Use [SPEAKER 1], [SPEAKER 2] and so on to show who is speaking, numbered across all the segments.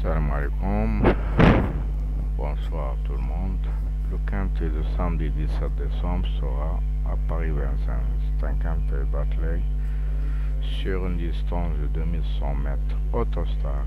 [SPEAKER 1] Salam alaikum, bonsoir tout le monde. Le quintet de samedi 17 décembre sera à Paris 25. C'est un quintet d'athlètes sur une distance de 2100 mètres Autostar.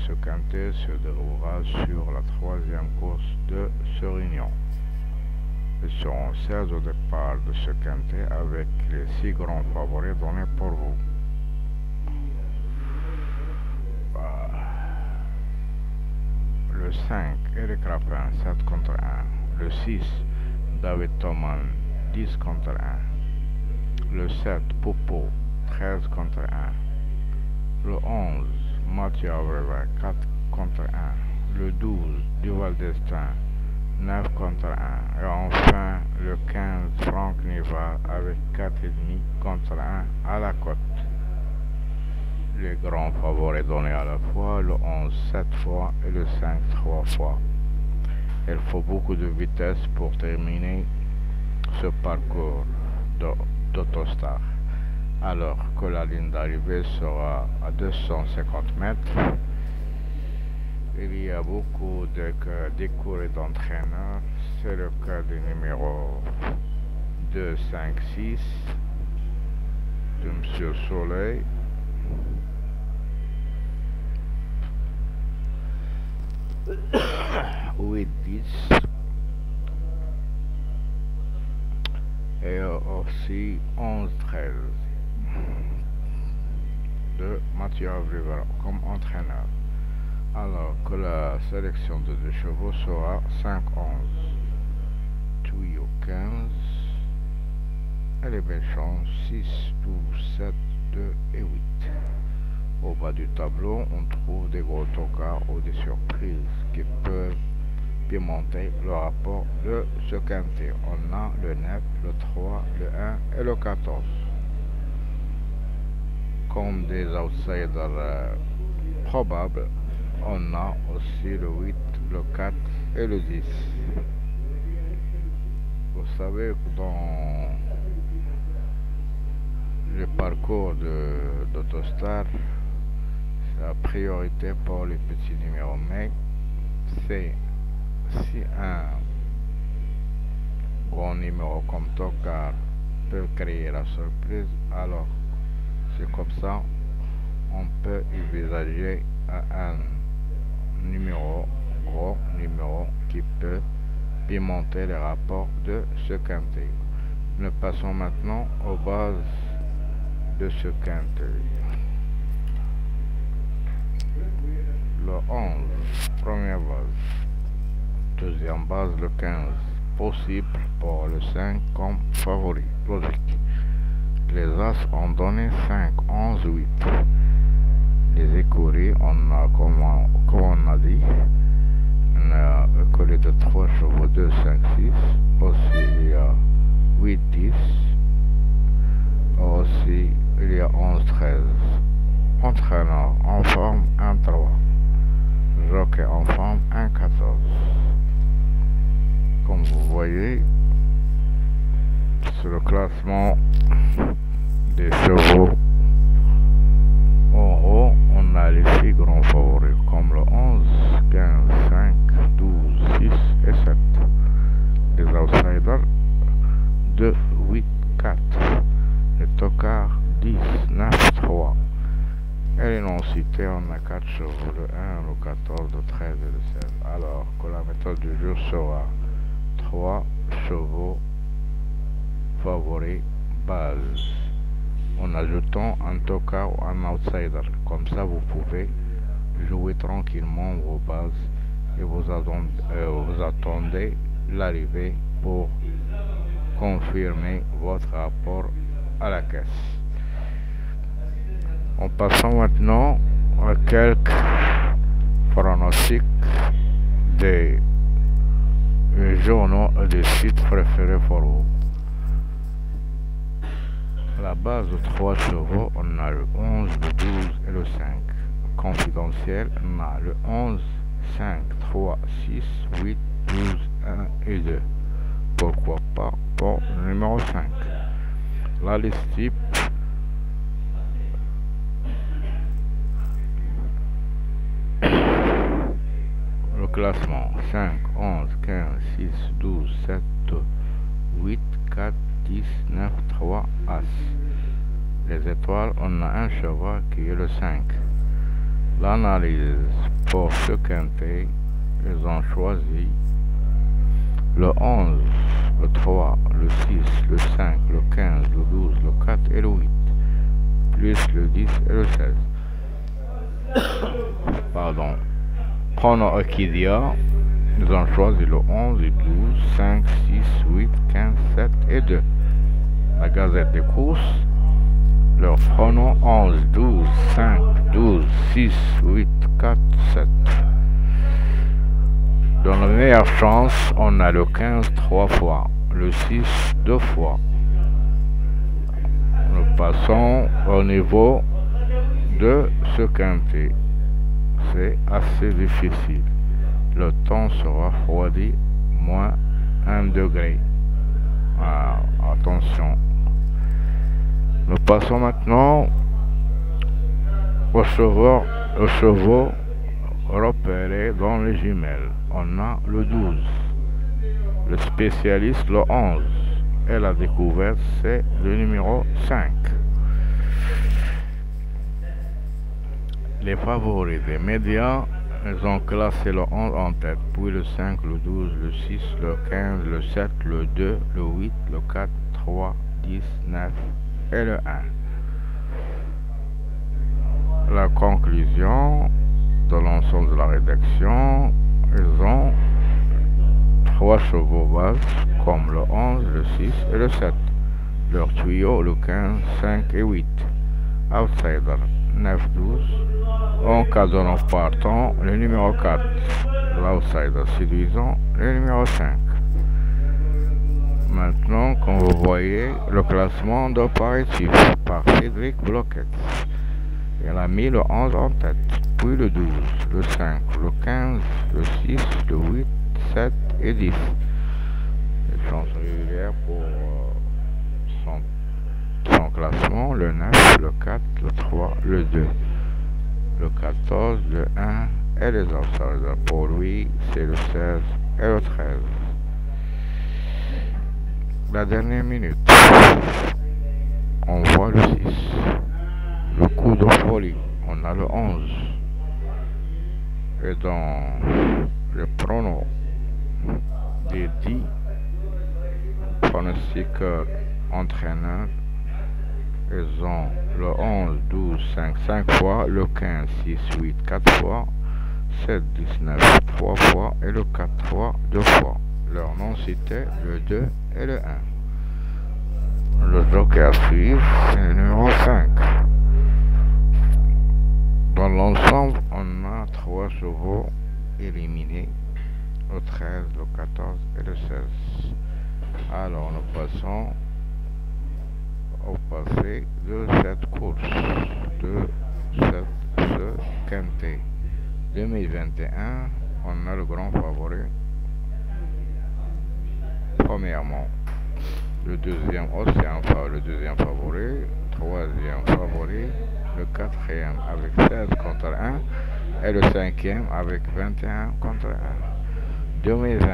[SPEAKER 1] Ce quintet se déroulera sur la troisième course de ce réunion. Ils seront 16 au départ de ce quintet avec les 6 grands favoris donnés pour vous. Le 5, Eric Rapin, 7 contre 1. Le 6, David Thoman, 10 contre 1. Le 7, Popo, 13 contre 1. Le 11, Mathieu Avreva, 4 contre 1. Le 12, Duval Destin, 9 contre 1. Et enfin, le 15, Franck Niva, avec 4,5 contre 1 à la cote. Les grands favoris donnés à la fois, le 11 7 fois et le 5 3 fois. Il faut beaucoup de vitesse pour terminer ce parcours d'Autostar. Alors que la ligne d'arrivée sera à 250 mètres, il y a beaucoup d'écuries d'entraîneurs. C'est le cas du numéro 2, 5, 6 de M. Soleil. 8, 10 et aussi 11, 13 de Mathieu Avrivera comme entraîneur. Alors que la sélection de 2 chevaux sera 5, 11, tuyau 15 et les belles chances 6, 12, 7, 2 et 8. Au bas du tableau, on trouve des gros tocards ou des surprises qui peuvent pimenter le rapport de ce quintet. On a le 9, le 3, le 1 et le 14. Comme des outsiders probables, on a aussi le 8, le 4 et le 10. Vous savez que dans le parcours d'Autostar, la priorité pour les petits numéros, mais c'est si un grand numéro comme Tokar peut créer la surprise, alors c'est comme ça on peut envisager un gros numéro qui peut pimenter les rapports de ce quintet. Nous passons maintenant aux bases de ce quintet. Le 11, première base. Deuxième base, le 15. Possible pour le 5 comme favori. Logique. Les As ont donné 5, 11, 8. Les écuries, on a, comme on a dit, on a écurie de 3 chevaux, 2, 5, 6. Aussi, il y a 8, 10. Aussi, il y a 11, 13. Entraîneur en forme 1, 3. Jockey en forme 1, 14. Comme vous voyez, sur le classement des chevaux, en haut, on a les 6 grands favoris, comme le 11, 15, 5, 12, 6 et 7. Les outsiders, 2, 8, 4. Les tocards, 10, 9, 3. Et les non-cités, on a 4 chevaux, le 1, le 14, le 13 et le 16. Alors que la méthode du jour sera 3 chevaux favoris base, en ajoutant un tocard ou un outsider. Comme ça, vous pouvez jouer tranquillement vos bases et vous attendez l'arrivée pour confirmer votre rapport à la caisse. En passant maintenant à quelques pronostics des journaux et des sites préférés pour vous. À la base de 3 chevaux, on a le 11, le 12 et le 5. Confidentiel, on a le 11, 5, 3, 6, 8, 12, 1 et 2. Pourquoi pas pour le numéro 5. La liste type, classement 5, 11, 15, 6, 12, 7, 8, 4, 10, 9, 3, As. Les étoiles, on a un cheval qui est le 5. L'analyse pour ce quintet, ils ont choisi le 11, le 3, le 6, le 5, le 15, le 12, le 4 et le 8, plus le 10 et le 16. Pardon. Chrono Equidia, ils ont choisi le 11 et 12, 5, 6, 8, 15, 7 et 2. La Gazette des courses, leur chrono 11, 12, 5, 12, 6, 8, 4, 7. Dans la meilleure chance, on a le 15 3 fois, le 6 2 fois. Nous passons au niveau de ce quintet. C'est assez difficile. Le temps sera refroidi, moins 1 degré. Alors, attention. Nous passons maintenant aux chevaux repérés dans les jumelles. On a le 12, le spécialiste le 11 et la découverte c'est le numéro 5. Les favoris des médias, ils ont classé le 11 en tête, puis le 5, le 12, le 6, le 15, le 7, le 2, le 8, le 4, 3, 10, 9 et le 1. La conclusion de l'ensemble de la rédaction, ils ont 3 chevaux bases comme le 11, le 6 et le 7. Leur tuyau, le 15, 5 et 8. Outsider 9, 12. En cas de non partant, le numéro 4. L'outsider séduisant, le numéro 5. Maintenant, comme vous voyez, le classement de Paritif par Cédric Bloquet. Il a mis le 11 en tête, puis le 12, le 5, le 15, le 6, le 8, 7 et 10. Les chances régulières pour son classement, le 9, le 4, le 3, le 2, le 14, le 1 et les outsiders. Pour lui, c'est le 16 et le 13. La dernière minute, on voit le 6. Le coup de folie, on a le 11. Et dans le prono des 10 pronostiqueurs entraîneurs, ils ont le 11, 12, 5, 5 fois, le 15, 6, 8, 4 fois, 7, 19, 3 fois et le 4, 3, 2 fois. Leur nom c'était le 2 et le 1. Le joker à suivre, c'est le numéro 5. Dans l'ensemble, on a 3 chevaux éliminés, le 13, le 14 et le 16. Alors nous passons au passé de cette course, de ce quintet. 2021, on a le grand favori. Premièrement, le deuxième le deuxième favori, troisième favori, le quatrième avec 16 contre 1 et le cinquième avec 21 contre 1. 2020,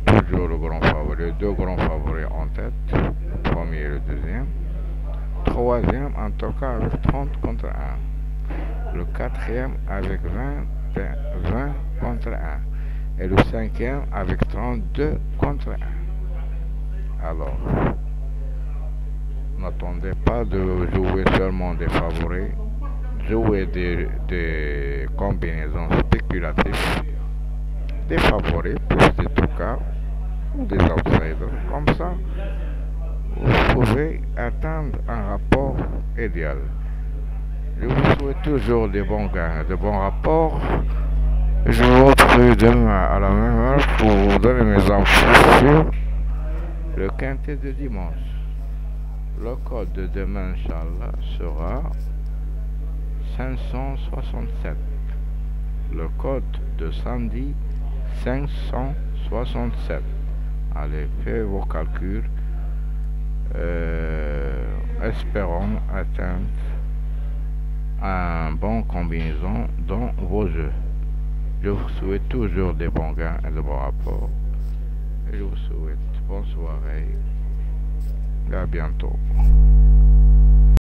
[SPEAKER 1] toujours le grand favori, 2 grands favoris en tête, le premier et le deuxième. Troisième en tout cas avec 30 contre 1. Le quatrième avec 20 contre 1. Et le cinquième avec 32 contre 1. Alors, n'attendez pas de jouer seulement des favoris, jouez des combinaisons spéculatives, des favoris plus des tocards ou des outsiders. Comme ça, vous pouvez atteindre un rapport idéal. Je vous souhaite toujours des bons gains, de bons rapports. Je vous retrouve demain à la même heure pour vous donner mes infos sur le quintet de dimanche. Le code de demain, Inch'Allah, sera 567. Le code de samedi, 567. Allez, faites vos calculs. Espérons atteindre un bon combinaison dans vos jeux. Je vous souhaite toujours des bons gains et de bons rapports. Et je vous souhaite bonne soirée et à bientôt.